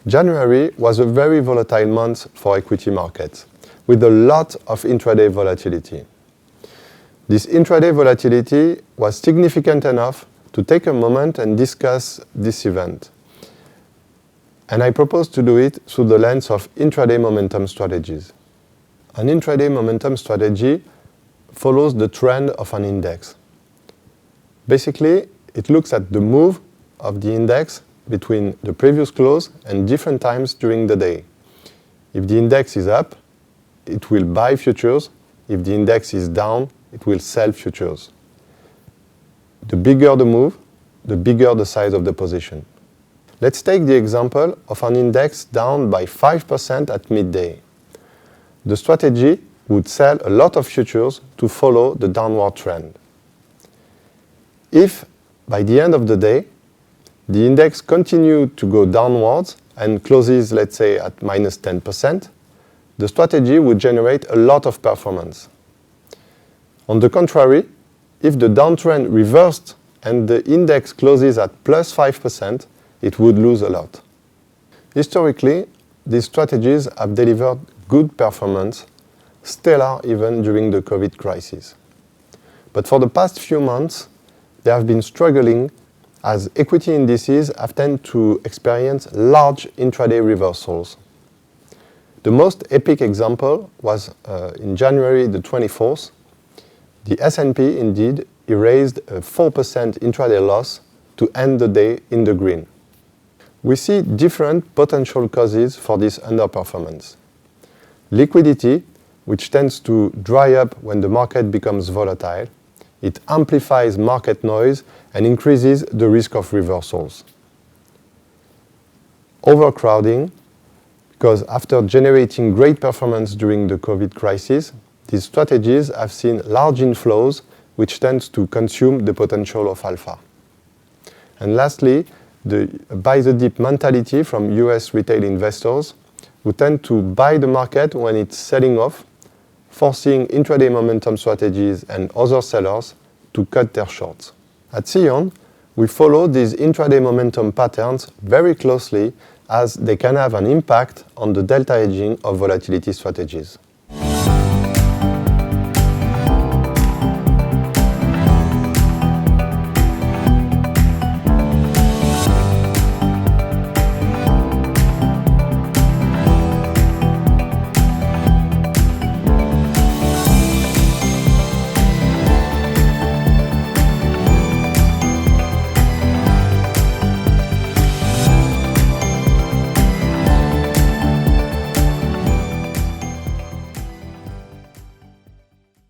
January was a very volatile month for equity markets, with a lot of intraday volatility. This intraday volatility was significant enough to take a moment and discuss this event. And I propose to do it through the lens of intraday momentum strategies. An intraday momentum strategy follows the trend of an index. Basically, it looks at the move of the index between the previous close and different times during the day. If the index is up, it will buy futures. If the index is down, it will sell futures. The bigger the move, the bigger the size of the position. Let's take the example of an index down by 5% at midday. The strategy would sell a lot of futures to follow the downward trend. If, by the end of the day, the index continues to go downwards and closes, let's say, at minus 10%, the strategy would generate a lot of performance. On the contrary, if the downtrend reversed and the index closes at plus 5%, it would lose a lot. Historically, these strategies have delivered good performance, stellar even during the COVID crisis. But for the past few months, they have been struggling as equity indices have tended to experience large intraday reversals. The most epic example was in January the 24th. The S&P indeed erased a 4% intraday loss to end the day in the green. We see different potential causes for this underperformance. Liquidity, which tends to dry up when the market becomes volatile. It amplifies market noise and increases the risk of reversals. Overcrowding, because after generating great performance during the COVID crisis, these strategies have seen large inflows, which tends to consume the potential of alpha. And lastly, the buy-the-dip mentality from US retail investors who tend to buy the market when it's selling off, forcing intraday momentum strategies and other sellers to cut their shorts. At Seeyond, we follow these intraday momentum patterns very closely as they can have an impact on the delta hedging of volatility strategies.